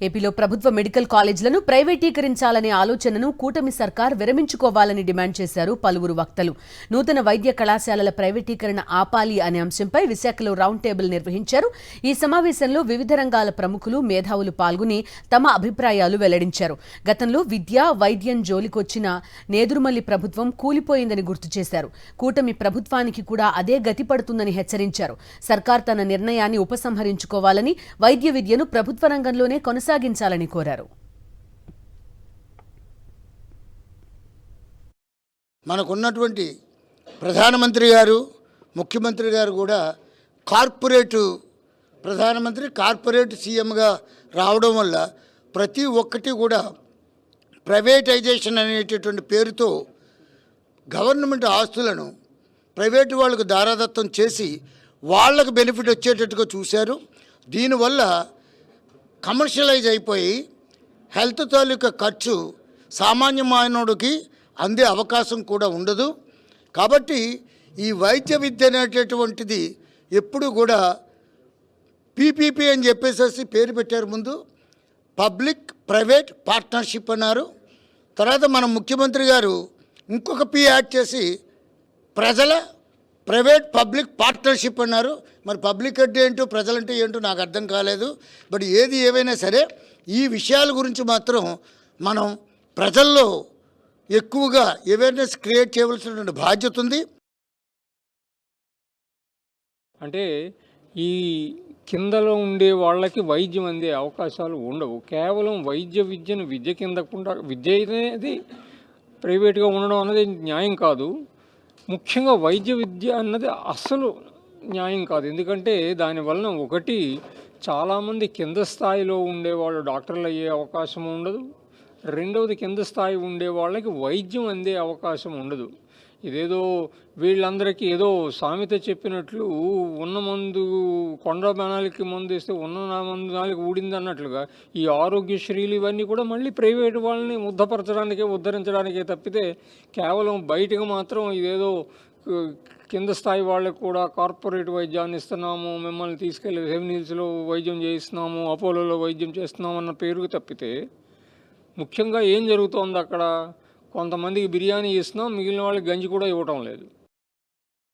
ఏపీలో ప్రభుత్వ మెడికల్ కాలేజీలను ప్రైవేటీకరించాలనే ఆలోచనను కూటమి సర్కార్ విరమించుకోవాలని డిమాండ్ చేశారు పలువురు వక్తలు. నూతన వైద్య కళాశాలల ప్రైవేటీకరణ ఆపాలి అనే అంశంపై విశాఖలో రౌండ్ టేబుల్ నిర్వహించారు. ఈ సమావేశంలో వివిధ రంగాల ప్రముఖులు, మేధావులు పాల్గొని తమ అభిప్రాయాలు వెల్లడించారు. గతంలో విద్య, వైద్యం జోలికొచ్చిన నేదురుమల్లి ప్రభుత్వం కూలిపోయిందని గుర్తు చేశారు. కూటమి ప్రభుత్వానికి కూడా అదే గతి పడుతుందని హెచ్చరించారు. సర్కార్ తన నిర్ణయాన్ని ఉపసంహరించుకోవాలని, వైద్య విద్యను ప్రభుత్వ రంగంలోనే కొనసాగించాలని కోరారు. మనకున్నటువంటి ప్రధానమంత్రి గారు, ముఖ్యమంత్రి గారు కూడా కార్పొరేట్ ప్రధానమంత్రి, కార్పొరేట్ సీఎంగా రావడం వల్ల ప్రతి ఒక్కటి కూడా ప్రైవేటైజేషన్ అనేటటువంటి పేరుతో గవర్నమెంట్ ఆస్తులను ప్రైవేటు వాళ్ళకు దారాదత్తం చేసి వాళ్ళకు బెనిఫిట్ వచ్చేటట్టుగా చూశారు. దీనివల్ల కమర్షియలైజ్ అయిపోయి హెల్త్ తాలూకా ఖర్చు సామాన్య మానవుడికి అందే అవకాశం కూడా ఉండదు. కాబట్టి ఈ వైద్య విద్య అనేటటువంటిది ఎప్పుడు కూడా పీపీపీ అని చెప్పేసి పేరు పెట్టారు. ముందు పబ్లిక్ ప్రైవేట్ పార్ట్నర్షిప్ అన్నారు. తర్వాత మన ముఖ్యమంత్రి గారు ఇంకొక పీ యాడ్ చేసి ప్రజల ప్రైవేట్ పబ్లిక్ పార్ట్నర్షిప్ అన్నారు. మరి పబ్లిక్ అంటే ఏంటో, ప్రజలంటే ఏంటో నాకు అర్థం కాలేదు. బట్ ఏది ఏవైనా సరే ఈ విషయాల గురించి మాత్రం మనం ప్రజల్లో ఎక్కువగా అవేర్నెస్ క్రియేట్ చేయవలసినటువంటి బాధ్యత ఉంది. అంటే ఈ కిందలో ఉండే వాళ్ళకి వైద్యం అందే అవకాశాలు ఉండవు. కేవలం విద్యను విద్య కిందకుండా విద్య అనేది ప్రైవేట్గా ఉండడం అన్నది న్యాయం కాదు. ముఖ్యంగా వైద్య విద్య అన్నది అస్సలు న్యాయం కాదు. ఎందుకంటే దానివలన ఒకటి, చాలామంది కింద స్థాయిలో ఉండేవాళ్ళు డాక్టర్లు అయ్యే అవకాశం ఉండదు. రెండవది, కింద స్థాయి ఉండే వాళ్ళకి వైద్యం అందే అవకాశం ఉండదు. ఇదేదో వీళ్ళందరికీ ఏదో సామెత చెప్పినట్లు ఉన్న మందు కొండ బనాలకి మందు వేస్తే ఉన్న మందు నాలుగు ఊడింది అన్నట్లుగా ఈ ఆరోగ్యశ్రీలు ఇవన్నీ కూడా మళ్ళీ ప్రైవేటు వాళ్ళని ఉద్ధరించడానికే తప్పితే కేవలం బయటకు మాత్రం ఇదేదో కింద స్థాయి వాళ్ళకి కూడా కార్పొరేట్ వైద్యాన్ని ఇస్తున్నాము, మిమ్మల్ని తీసుకెళ్ళి హెవెన్ హిల్స్లో వైద్యం చేయిస్తున్నాము, అపోలోలో వైద్యం చేస్తున్నాము అన్న పేరుకు తప్పితే ముఖ్యంగా ఏం జరుగుతోంది అక్కడ? కొంతమందికి బిర్యానీ ఇస్తున్నాం, మిగిలిన వాళ్ళకి గంజి కూడా ఇవ్వటం లేదు.